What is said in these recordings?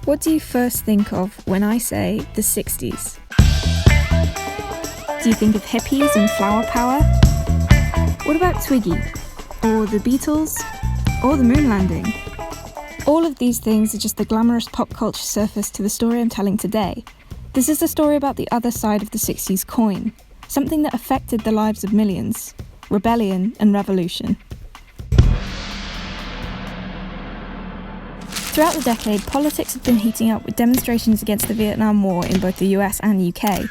What do you first think of when I say the 60s? Do you think of hippies and flower power? What about Twiggy? Or the Beatles? Or the moon landing? All of these things are just the glamorous pop culture surface to the story I'm telling today. This is a story about the other side of the 60s coin, something that affected the lives of millions: rebellion and revolution. Throughout the decade, politics have been heating up with demonstrations against the Vietnam War in both the US and UK.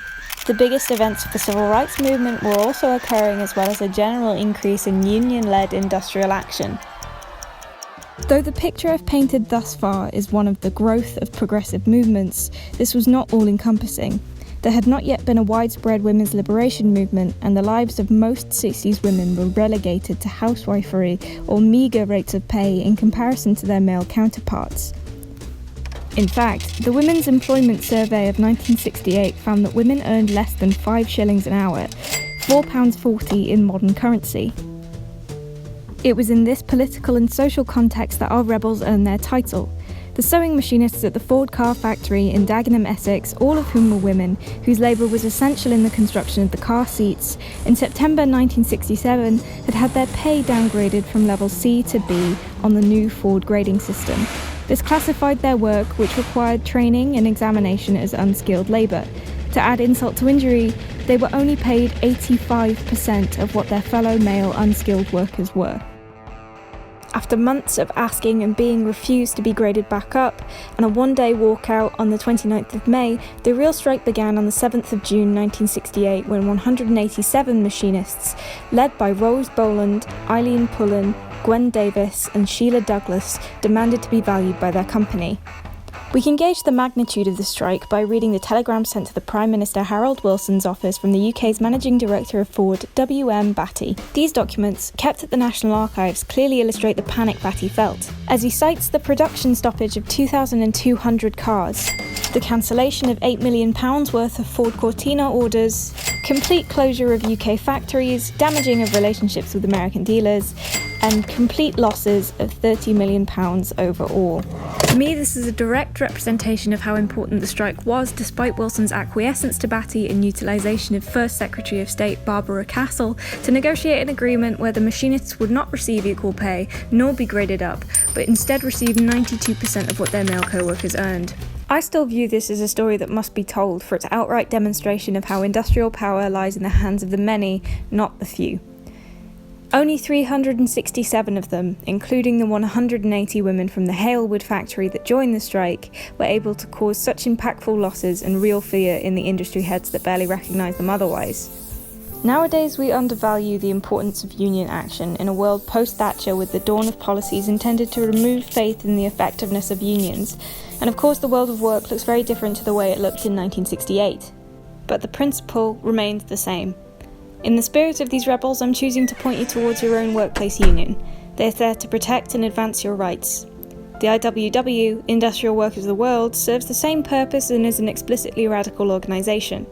The biggest events of the civil rights movement were also occurring, as well as a general increase in union-led industrial action. Though the picture I've painted thus far is one of the growth of progressive movements, this was not all-encompassing. There had not yet been a widespread women's liberation movement, and the lives of most 60s women were relegated to housewifery or meagre rates of pay in comparison to their male counterparts. In fact, the Women's Employment Survey of 1968 found that women earned less than 5 shillings an hour, £4.40 in modern currency. It was in this political and social context that our rebels earned their title. The sewing machinists at the Ford car factory in Dagenham, Essex, all of whom were women, whose labour was essential in the construction of the car seats, in September 1967 had had their pay downgraded from level C to B on the new Ford grading system. This classified their work, which required training and examination, as unskilled labour. To add insult to injury, they were only paid 85% of what their fellow male unskilled workers were. After months of asking and being refused to be graded back up, and a one-day walkout on the 29th of May, the real strike began on the 7th of June 1968, when 187 machinists, led by Rose Boland, Eileen Pullen, Gwen Davis and Sheila Douglas, demanded to be valued by their company. We can gauge the magnitude of the strike by reading the telegram sent to the Prime Minister Harold Wilson's office from the UK's Managing Director of Ford, W.M. Batty. These documents, kept at the National Archives, clearly illustrate the panic Batty felt, as he cites the production stoppage of 2,200 cars, the cancellation of £8 million worth of Ford Cortina orders, complete closure of UK factories, damaging of relationships with American dealers, and complete losses of £30 million overall. To me, this is a direct representation of how important the strike was, despite Wilson's acquiescence to Batty and utilisation of First Secretary of State Barbara Castle to negotiate an agreement where the machinists would not receive equal pay nor be graded up, but instead receive 92% of what their male co-workers earned. I still view this as a story that must be told for its outright demonstration of how industrial power lies in the hands of the many, not the few. Only 367 of them, including the 180 women from the Halewood factory that joined the strike, were able to cause such impactful losses and real fear in the industry heads that barely recognise them otherwise. Nowadays, we undervalue the importance of union action in a world post-Thatcher, with the dawn of policies intended to remove faith in the effectiveness of unions. And of course, the world of work looks very different to the way it looked in 1968. But the principle remains the same. In the spirit of these rebels, I'm choosing to point you towards your own workplace union. They're there to protect and advance your rights. The IWW, Industrial Workers of the World, serves the same purpose and is an explicitly radical organisation.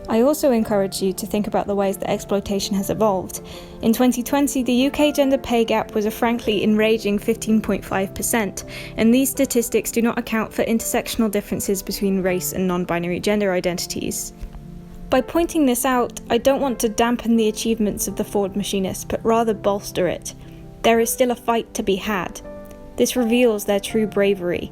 I also encourage you to think about the ways that exploitation has evolved. In 2020, the UK gender pay gap was a frankly enraging 15.5%, and these statistics do not account for intersectional differences between race and non-binary gender identities. By pointing this out, I don't want to dampen the achievements of the Ford machinists, but rather bolster it. There is still a fight to be had. This reveals their true bravery.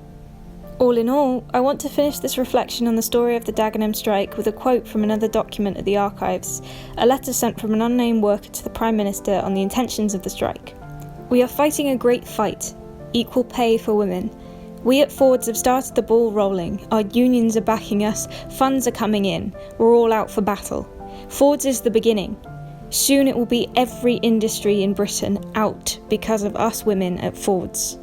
All in all, I want to finish this reflection on the story of the Dagenham strike with a quote from another document at the archives, a letter sent from an unnamed worker to the Prime Minister on the intentions of the strike. "We are fighting a great fight. Equal pay for women. We at Fords have started the ball rolling. Our unions are backing us. Funds are coming in. We're all out for battle. Fords is the beginning. Soon it will be every industry in Britain out because of us women at Fords."